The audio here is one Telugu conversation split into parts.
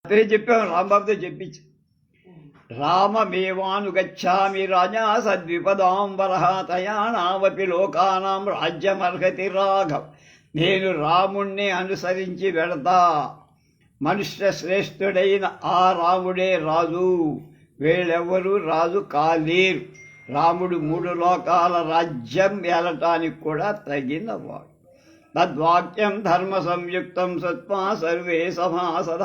అదే చెప్పాము, రాంబాబుతో చెప్పించి. రామమేవానుగచ్చామి రాజా సద్విపదాం వరహాతయానావపి లోకానాం రాజ్యమర్హతి రాఘవ్. నేను రాముణ్ణి అనుసరించి వెళతా. మనుష్య శ్రేష్ఠుడైన ఆ రాముడే రాజు, వీళ్ళెవ్వరూ రాజు కాలేరు. రాముడు 3 లోకాల రాజ్యం ఏలటానికి కూడా తగినవాడు. తద్వాక్యం ధర్మ సంయుక్తం సత్వా సర్వే సమాసద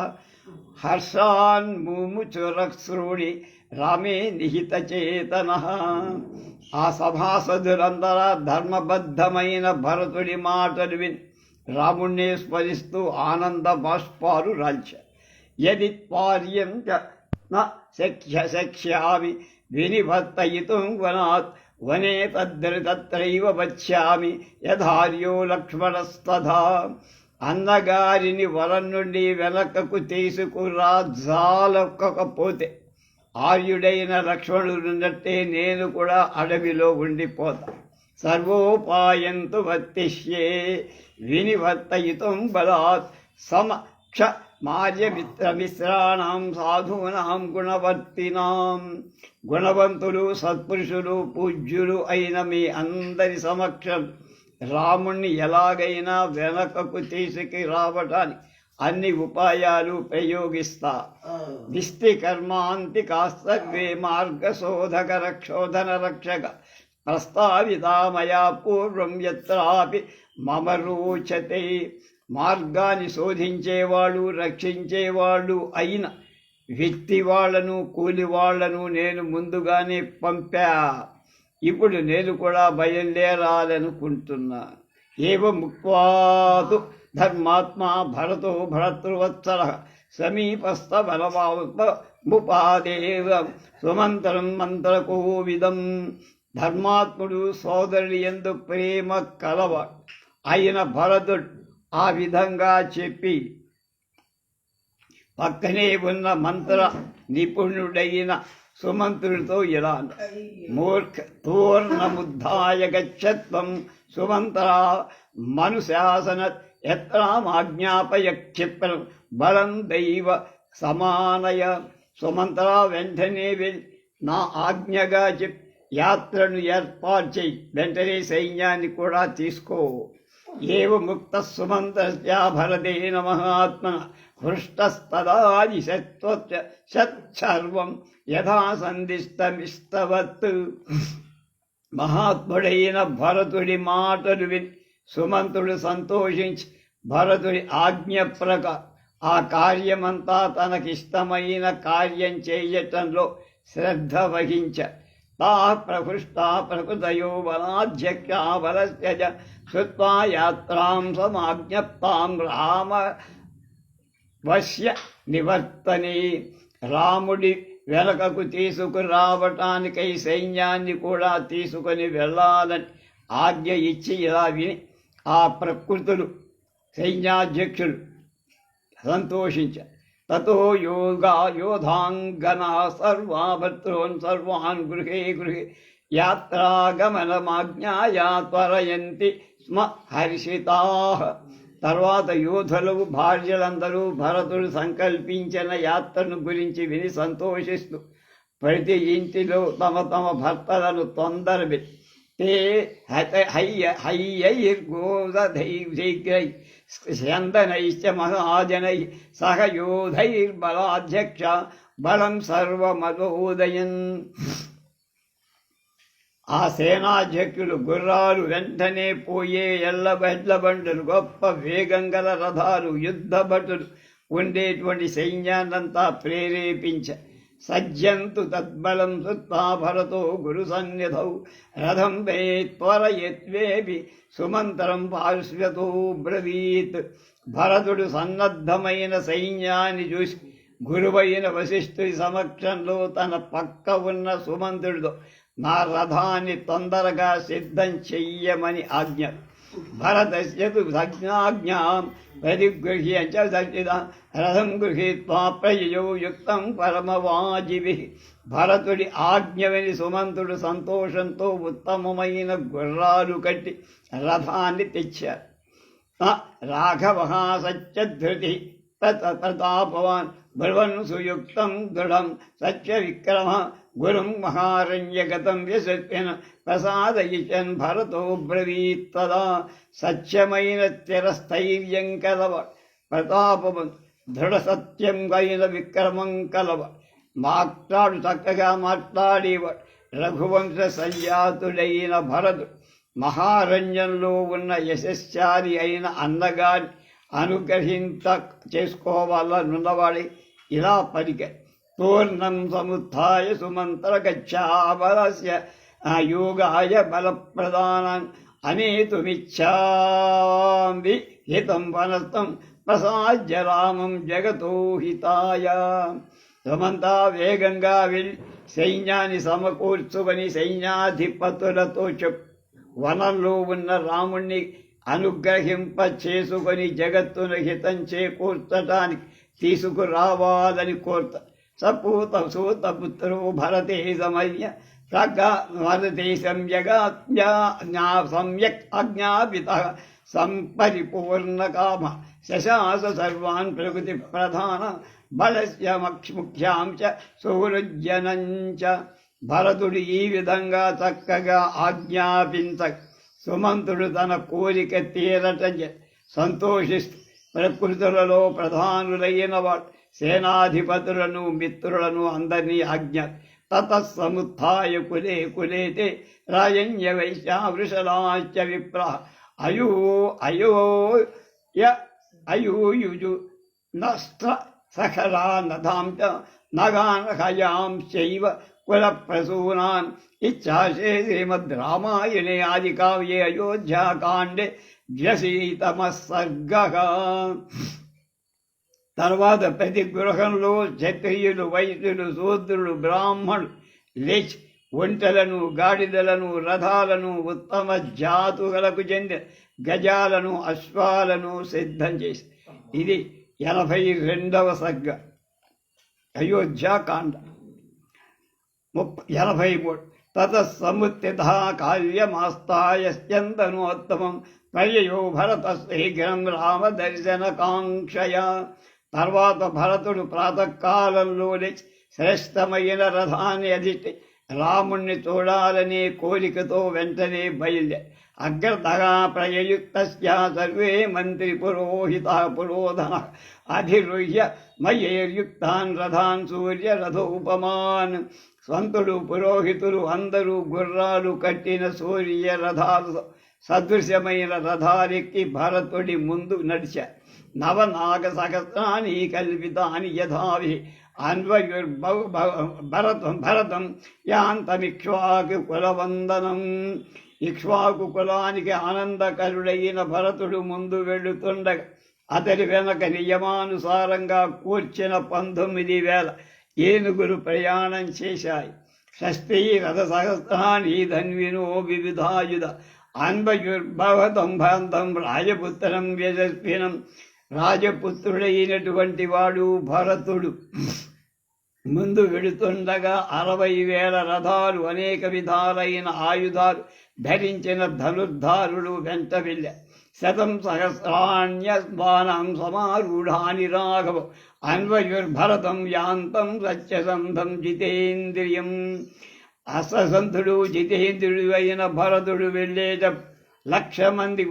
హర్షాన్ ముముచురశ్రుడి రామే నిహిత చేతన. ఆ సభాసదులందరా ధర్మబద్ధమైన భరతుడి మాటలు విని రాముణ్ణి స్మరిస్తూ ఆనంద బాష్పాలు రాల్చారు. యది పార్యం శక్ష్యామి వినివర్తయితుం వనాత్ వనే తత్రైవ వచ్చామి యథార్యో లక్ష్మణస్తథా. అన్నగారిని వరం నుండి వెనకకు తీసుకురాజాలకపోతే ఆర్యుడైన లక్ష్మణుడున్నట్టే నేను కూడా అడవిలో ఉండిపోతా. సర్వోపాయంతు వర్తిష్యే వినివర్తయితుం బలాత్ సమక్ష మార్యమిత్రమిశ్రాణం సాధూనాం గుణవర్తినాం. గుణవంతులు, సత్పురుషులు, పూజ్యులు అయిన మీ అందరి సమక్షం రాముణ్ణి ఎలాగైనా వెనకకు తీసుకు రావటానికి అన్ని ఉపాయాలు ప్రయోగిస్తా. దిష్టి కర్మాంతి కాస్తర్వే మార్గశోధక రక్షోధన రక్షక ప్రస్తావితామయా పూర్వం యత్రాపి మమ రోచతే. మార్గాన్ని శోధించేవాళ్ళు, రక్షించేవాళ్ళు అయిన వ్యక్తి వాళ్లను, కూలి వాళ్లను నేను ముందుగానే పంపా. ఇప్పుడు నేను కూడా బయలుదేరాలనుకుంటున్నా. ఏవ ముక్వాతు ధర్మాత్మా భరతో భరతృవత్సర సమీపస్థ బలముపాదేవ సుమంత్రం మంత్రకోవిదం. ధర్మాత్ముడు, సోదరుడి యందు ప్రేమ కలవాడు అయిన భరతుడు ఆ విధంగా చెప్పి పక్కనే ఉన్న మంత్ర నిపుణుడైన సుమంత్రుడితో ఇలా మూర్ఖ తోర్ణముద్ధాయ గచ్చత్వం సుమంత్ర మనుశాసన ఎత్రామాజ్ఞాపయ క్షిప్రం బలం దైవ సమానయ. సుమంత్ర వెంటనే వెళ్ళి నా ఆజ్ఞగా చెప్పి యాత్రను ఏర్పాటు చేయి, వెంటనే సైన్యాన్ని కూడా తీసుకో. ఏవ ముక్త సుమంత్రస్య భరతేన మహాత్మన హృష్టస్తదాది సర్వం యథా సందిష్టమిస్తవత్. మహాత్ముడైన భరతుడి మాటలు విని సుమంతుడు సంతోషించి భరతుడి ఆజ్ఞ ప్రకారం ఆ కార్యమంతా తనకిష్టమైన కార్యం చేయటంలో శ్రద్ధ వహించ. తా ప్రహృష్టా ప్రకృతయో వనాధ్యక్షా వరస్య శ్రుత్వా యాత్రాం సమాజ్ఞప్తాం రామ వశ్య నివర్తనే. రాముడి వెనకకు తీసుకురావటానికై సైన్యాన్ని కూడా తీసుకొని వెళ్ళాలని ఆజ్ఞ ఇచ్చి ఇలా విని ఆ ప్రకృతులు, సైన్యాధ్యక్షులు సంతోషించారు. తతో యోధాంగనా సర్వా భర్తॄన్ సర్వాన్ గృహే గృహే యాత్రాగమనమాజ్ఞాయా త్వరయంతి స్మ హర్షితాః. తర్వాత యోధులు, భార్యలందరూ భరతుడు సంకల్పించిన యాత్రను గురించి విని సంతోషిస్తూ ప్రతి ఇంటిలో తమ తమ భర్తలను తొందరబెట్టి తే హయ్యైర్గోదైర్శీఘ్రై స్యందనైశ్చ మహాజనై సహ యోధైర్బలాధ్యక్ష బలం సర్వమదోదయన్. ఆ సేనాధ్యక్షులు గుర్రాలు, వెంటనే పోయే ఎడ్ల బండులు, గొప్ప వేగం గల రథాలు, యుద్ధ భటులు ఉండేటువంటి సైన్యాన్నంతా ప్రేరేపించ. సజ్జంతు తద్బలం సుత్వా భరతో గురు సన్నిధౌ రథం వే త్వరయత్వేపి సుమంత్రం పార్శ్వతో బ్రవీత్. భరతుడు సన్నద్ధమైన సైన్యాన్ని చూసి గురువైన వశిష్ఠుడి సమక్షంలో తన పక్క ఉన్న సుమంతుడితో నా రథాన్ని తొందరగా సిద్ధం చెయ్యమని ఆజ్ఞ. భరతస్య తు సజ్ఞాజ్ఞాం పరిగృహ్య చ సచిదా రథం గృహీత్వా ప్రయయౌ యుక్తం పరమవాజిభిః. భరతుడి ఆజ్ఞ విని సుమంతుడు సంతోషంతో ఉత్తమమైన గుర్రాలు కట్టి రథాన్ని తెచ్చారు. రాఘవ సత్యధృతి ప్రతాపవాన్ బ్రువన్ సుయుక్తం దృఢం సత్య విక్రమ గురుం మహారణ్యగతం యశస్విన ప్రసాదయిచన్ భరతో బ్రవీత్ తదా. సత్యమైన స్థిరస్థైర్యం కలవాడు, ప్రతాపము దృఢ సత్యం అయిన విక్రమం కలవాడు, మాట్లాడు చక్కగా మాట్లాడేవాడు, రఘువంశ సంజాతుడైన భరతుడు, మహారణ్యంలో ఉన్న యశస్శాలి అయిన అన్నగారి అనుగ్రహించ చేసుకోవాలనున్నవాడే ఇలా పలికే. పూర్ణం సముత్థాయ సుమంత్ర గచ్ఛాబలస్య యోగాయ బలప్రదానాన్ అనేతుమిచ్చామి హితం వనస్తం ప్రసాద్య రామం జగతో హితాయ. సమంతా వేగంగా వెళ్ళి సైన్యాన్ని సమకూర్చుకొని సైన్యాధిపతులతో చెప్పు, వనంలో ఉన్న రాముణ్ణి అనుగ్రహింప చేసుకొని జగత్తును హితం చేకూర్చటానికి తీసుకురావాలని కోరుత. సపూత సూతపుత్రో భరతే సమయ్య భరతే సమ్యక్ అజ్ఞాపిత సంపరిపూర్ణకామ శశాస సర్వాన్ ప్రకృతి ప్రధాన బలస్య ముఖ్యాంశ సౌరుజ్జనంచ. భరతుడు ఈ విధంగా చక్కగా ఆజ్ఞాపించ సుమంతుడు తన కోరిక తీరట సంతోషిస్తూ ప్రకృతులలో ప్రధానులైన వాడు సేనాధిపతులను మిత్రులను అందరినీ ఆజ్ఞ. తతసముత్థాయ కులే కులేతే రాజన్య వైశ్యా వృషలాశ్చ విప్ర అయూయుజు నస్త్ర సఖరా నధాం చ నగానహయాంశైవ కులప్రసూనాన్. ఇచ్చాశే శ్రీమద్ రామాయణే ఆదికావ్యే అయోధ్యాకాండే వ్యసీతమస్సర్గః. తర్వాత ప్రతి గృహంలో క్షత్రియులు, వైశ్యులు, శూద్రులు, బ్రాహ్మణులు లేచి ఒంటెలను, గాడిదలను, రథాలను, ఉత్తమ జాతులకు చెందిన గజాలను, అశ్వాలను సిద్ధం చేసి. ఇది 82వ సర్గ అయోధ్యాకాండ. 83. తతసముత్థితః కార్యమాస్తాయస్యంతనోత్తమం పర్యయో భరత శీఘ్రం రామదర్శనకాంక్షయా. తర్వాత భరతుడు ప్రాతకాలంలోనే శ్రేష్టమైన రథాన్ని అధిష్ఠి రాముణ్ణి చూడాలనే కోరికతో వెంటనే బయలుదేరి అగ్రతగా ప్రయయుక్తస్య సర్వే మంత్రి పురోహిత పురోధన అధిరుహ్య మయేర్యుక్తాన్ రథాన్ సూర్య రథోపమాన్. స్వంతుడు, పురోహితులు అందరూ గుర్రాలు కట్టిన సూర్య రథాలు సదృశ్యమైన రథాలెక్కి భరతుడి ముందు నడిచారు. నవనాగ సహస్రాన్ని కల్పితాని యథావి భరతం యాంతమిక్ష్వాకు కులవందనం. ఇక్ష్వాకు కులానికి ఆనందకరుడైన భరతుడు ముందు వెళుతుండగా అతడి వెనక నియమానుసారంగా కూర్చిన 19,000 ఏనుగులు ప్రయాణం చేశాయి. షష్ఠీ రథ సహస్రాన్ని ధన్వినో వివిధాయుధ అన్వయుర్భవతం భంతం రాజపుత్రం యశస్వినం. రాజపుత్రుడైనటువంటి వాడు భరతుడు ముందు వెళుతుండగా 60,000 రథాలు, అనేక విధాలైన ఆయుధాలు ధరించిన ధనుర్ధారులు వెంట వెళ్ళారు. 100,000 సమారూఢాని రాఘవ అన్వయుర్భరతం యాంతం సత్యసంధం జితేంద్రియం. అసంధుడు, జితేంద్రుడు అయిన భరతుడు వెళ్ళేట 1,00,000 మంది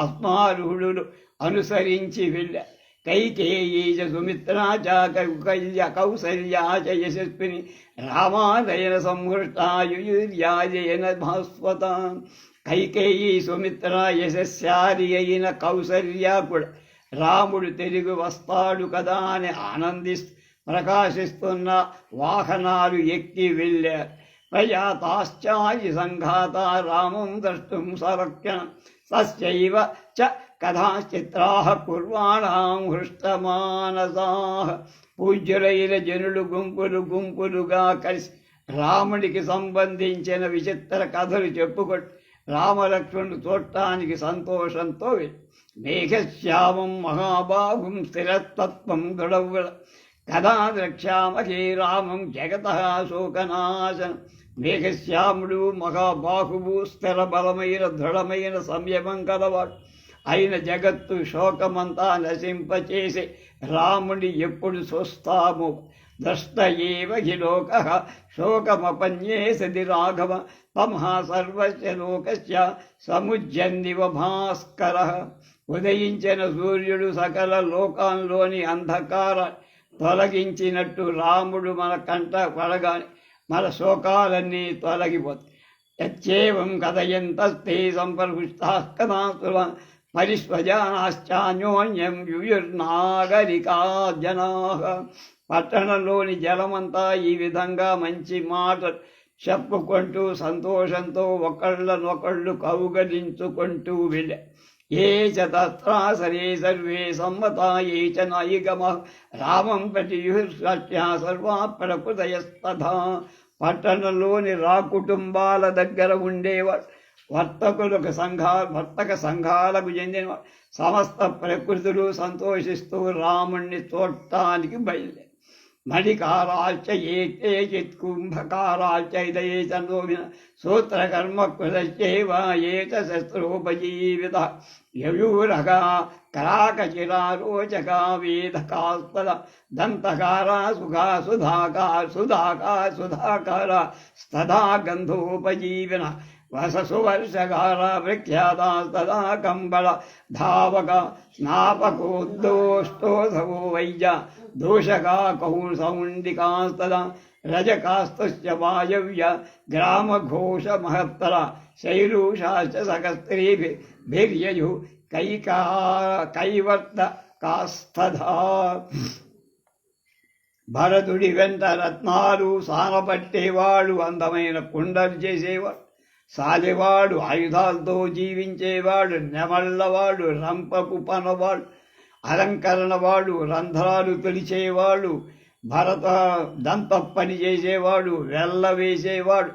అశ్మారూఢులు అనుసరించి వెళ్ళారు. కైకేయీచ సుమిత్రా చ కౌసల్యా చ యశస్విని రామాదయన సంహృష్టాయుర్యాజయన భాస్వత. కైకేయి, సుమిత్ర, యశస్శాలి అయిన కౌసల్య కూడా రాముడు తిరిగి వస్తాడు కదా అని ఆనందిస్తూ ప్రకాశిస్తున్న వాహనాలు ఎక్కి వెళ్ళారు. ప్రయాతాశ్చాయి సంఘాత రామం ద్రష్టుం సరక్షణం తస్యైవ చ కథాచిత్రాః కుర్వాణాం హృష్టమానసాః. పూజ్యులైన జనులు గుంపులు గుంపులుగా కలిసి రాముడికి సంబంధించిన విచిత్ర కథలు చెప్పుకొట్టి రామలక్ష్మణుడు చూడటానికి సంతోషంతో వెళ్ళి మేఘశ్యామం మహాబాహుం స్థిరతత్వం దృఢవ్ర కథా ద్రక్ష్యామహే రామం జగతః శోకనాశనం. మేఘశ్యాముడు మహాబాహువు, స్థిర బలమైన దృఢమైన సంయమం కలవాడు అయిన జగత్తు శోకమంతా నశింపచేసి రాముని ఎప్పుడు చూస్తాము ద్రష్ట ఏవ హి లోకః శోకమపన్యే సది రాఘవ తమః సర్వస్య లోకస్య సముజ్జన్నివ భాస్కరః. ఉదయించిన సూర్యుడు సకల లోకాల్లోని అంధకార తొలగించినట్టు రాముడు మన కంట పడగానే మన శోకాలన్నీ తొలగిపోతాయి. యచ్చేవం కథయంతస్తే సంపర్పుష్టాః కథాసురాన్ పరిస్వజానాశ్చాన్యోన్యం యుయుర్నాగరికా జనాః. పట్టణంలోని జలమంతా ఈ విధంగా మంచి మాట చెప్పుకుంటూ సంతోషంతో ఒకళ్ళనొకళ్ళు కౌగలించుకుంటూ వెళ్ళే. ఏ చ తత్రాసరే సర్వే సమ్మతా ఏ చ నాయిగమః రామం ప్రతియుహ్య సర్వా ప్రకృతయస్తథా. పట్టణంలోని కుటుంబాల దగ్గర ఉండేవాడు, వర్తక సంఘాలకు చెందినవాడు. సమస్త ప్రకృతులు సంతోషిస్తూ రాముణ్ణి చూడటానికి బయలుదేరి. మణికారాల్చ ఏతే చిత్ కుంభకారాల్చ ఇదయే చందోమిన సూత్రకర్మ కృతశ్చైవ ఏ చ శస్త్రోపజీవిత యయూరగా కరాకచిరారోచకా వేదకాస్పద దంతకారా సుఖా సుధాకార స్తదా గంధోపజీవిన వససువర్షకార ప్రఖ్యాతా కంబళ ధావక స్నాపకోద్దోష్టోధవో వైద్య దోషకా కౌసౌండికాస్తదా రజకాస్తస్య వాయవ్య గ్రామఘోష మహత్తర శైలూషాశ్చ సకస్త్రీభిర్యయు కైవర్తకాస్తథా. భరతుడి వెంట రత్నాలు సానపట్టేవాడు, అందమైన కుండలు చేసేవాడు, సాలెవాడు, ఆయుధాలతో జీవించేవాడు, నెమళ్ళవాడు, రంపపు పనవాడు, అలంకరణవాడు, రంధ్రాలు తొలిచేవాడు, భరత దంత పని చేసేవాడు, వెళ్ళ వేసేవాడు,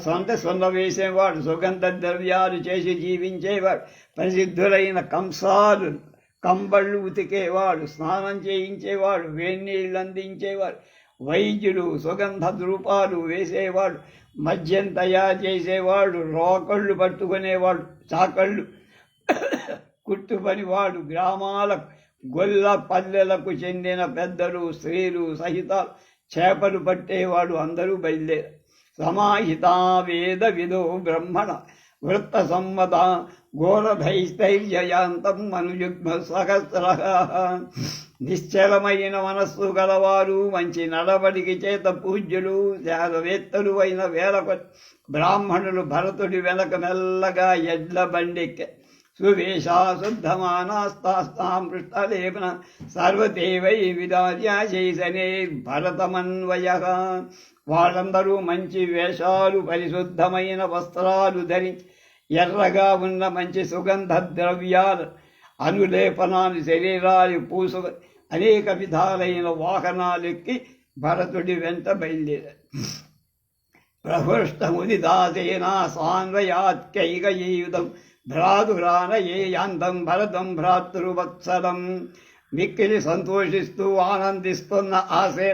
సొంత వేసేవాడు, సుగంధ ద్రవ్యాలు చేసి జీవించేవాడు, ప్రసిద్ధులైన కంసాలు కంబళ్ళు ఉతికేవాడు, స్నానం చేయించేవాడు, వేన్నీళ్ళు అందించేవాడు, వైద్యుడు సుగంధ ధూపాలు వేసేవాడు, మద్యం తయారు చేసేవాడు, రోకళ్ళు పట్టుకునేవాడు, చాకళ్ళు కుట్టుపనివాడు, గ్రామాలకు గొల్ల పల్లెలకు చెందిన పెద్దలు స్త్రీలు సహితాలు చేపలు పట్టేవాడు. అందరూ బయలుదేరారు. సమాహితా వేద విదో బ్రహ్మణ వృత్త సమ్మత ఘోరధైస్థైర్యాంతం మనుయుగ్మ సహస్ర. నిశ్చలమైన మనస్సు గలవారు, మంచి నడవడికి చేత పూజ్యులు, శాస్త్రవేత్తలు అయిన వేలకు బ్రాహ్మణులు భరతుడి వెనక మెల్లగా ఎడ్ల బండెక్కే. సువేషా శుద్ధమానాస్తాస్తాం పృష్టలేపన సర్వదేవై విదార్యాశైసనే భరతమన్వయ. వాళ్ళందరూ మంచి వేషాలు, పరిశుద్ధమైన వస్త్రాలు ధరించి ఎర్రగా ఉన్న మంచి సుగంధ ద్రవ్యాలు అనులేపనాలు శరీరాలు పూసు అనేక విధాలైన వాహనాలెక్కి భరతుడి వెంట బయలుదేరారు. ప్రహృష్టముదిదాసేనా సాన్వయాత్కైకయూతం భ్రాతురానయేయాంతం భరతం భ్రాతృవత్సలం. మిక్కిలి సంతోషిస్తూ ఆనందిస్తున్న ఆశే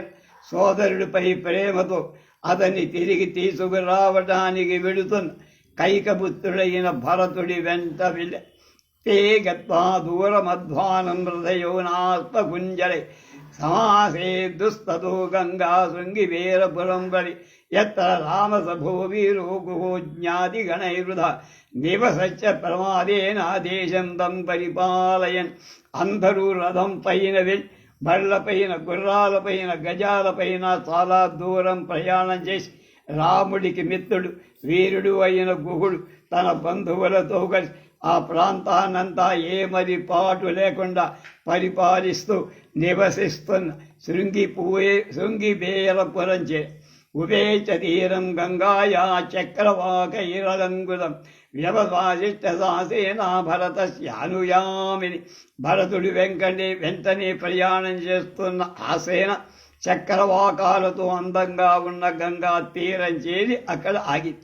సోదరుడిపై ప్రేమతో అతన్ని తిరిగి తీసుకురావటానికి వెళుతున్న కైకపుత్రుడైన భరతుడి వెంట వెళ్ళ. తే గత్వా దూరమధ్వానం హృదయోనాస్పకుంజరే సమాసే దుస్తతో గంగా శృంగివేరపురం వరి ఎత్ర రామసభో వీరో గుహో జ్ఞాతిగణైర్వృధ నివసత్య ప్రమాదేనాదేశం తం పరిపాలయన్. అందరూ రథం పైన వెళ్ళి బళ్ళపైన, గుర్రాలపైన, గజాలపైన చాలా దూరం ప్రయాణం చేసి రాముడికి మిత్రుడు, వీరుడు అయిన గుహుడు తన బంధువులతో కలిసి ఆ ప్రాంతాన్నంతా ఏమది పాటు లేకుండా పరిపాలిస్తూ నివసిస్తున్న శృంగిబేరపురం చే ఉభేచ తీరం గంగాయా చక్రవాకైరలంగులం వ్యవసాసేనా భరతస్యానుయామిని. భరతుడు వెంటనే ప్రయాణం చేస్తున్న ఆసేన చక్రవాకాలతో అందంగా ఉన్న గంగా తీరం చేరి అక్కడ ఆగింది.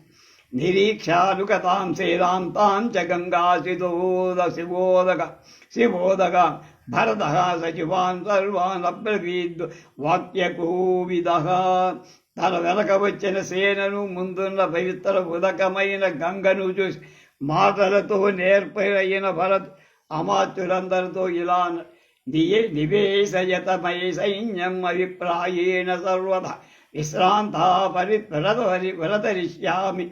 నిరీక్షానుగతాం శ్రీరాం తాం చ గంగా శివోదక భరత సచివాన్ సర్వాన్ అబ్రవీద్ వాక్యకోవిద. తన వెనక వచ్చిన సేనను, ముందున్న పవిత్ర ఉదకమైన గంగను చూసి మాటలతో నేర్పైన భరత్ అమాత్యులందరితో ఇలా: నివేశయతమై సైన్యం అభిప్రాయేణ సర్వదా విశ్రాంతా పరివరతరిష్యామి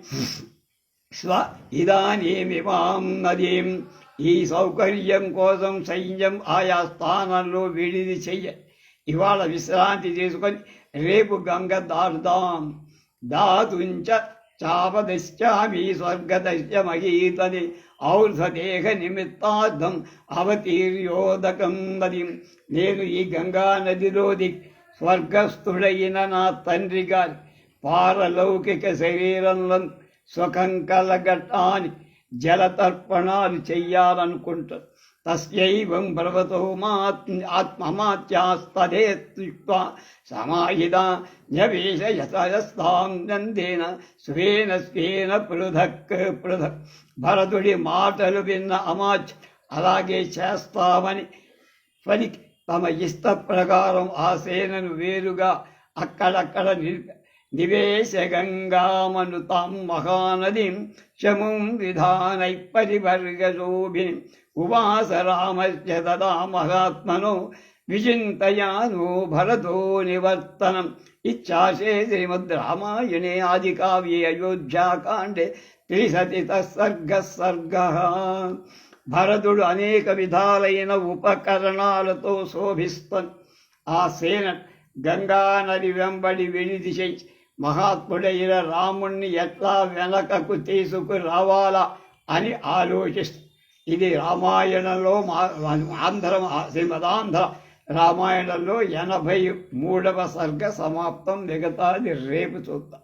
స్వ ఇదానీమిమాం నదీం. ఈ సౌకర్యం కోసం సైన్యం ఆయా స్థానంలో విడిది చెయ్య. ఇవాళ విశ్రాంతి తీసుకొని రేపు గంగ దాటుదాం. దాతుంచ చాపదశ్చామి స్వర్గదశ్యమగీతది ఔర్ధదేహ నిమిత్తార్థం అవతీర్యోదకం నదిం. నేను ఈ గంగా నదిలోది స్వర్గస్థుడైన నా తండ్రి గారి పారలౌకిక శరీరంలో సుఖం కలగటాన్ని జలతర్పణాలు చెయ్యాలనుకుంటారు. తస్యైవం భగవతో ఆత్మమాత్యాస్తదేత్యుక్త్వా సమాహితా న్యవేశయతయస్తాం నందేన స్వేన స్వేన పృథక్ పృథక్. భరతుడి మాటలు విన్న అమాత్య అలాగే చేస్తామని పలికి తమ ఇష్ట ప్రకారం ఆ సేనను వేరుగా అక్కడక్కడ నివేశ గంగామనుతాం మహానదీం శముం విధానై పరివర్గశోభిని ఉవాస రామస్య తదా మహాత్మనో విచింతయానో భరతో నివర్తనం. ఇచ్చాశే శ్రీమద్ రామాయణే ఆదికావ్యే అయోధ్యాకాండే త్రిశతిత సర్గ. భరతుడు అనేక విధాలైన ఉపకరణాలతో శోభిస్తాను. ఆ సేన గంగా నది వెంబడి విడిది చేసి మహాత్ముడైన రాముణ్ణి ఎట్లా వెనకకు తీసుకురావాలా అని ఆలోచిస్తుంది. ఇది రామాయణంలో శ్రీమదాంధ్ర రామాయణంలో 83వ సర్గ సమాప్తం. మిగతాది రేపు చూద్దాం.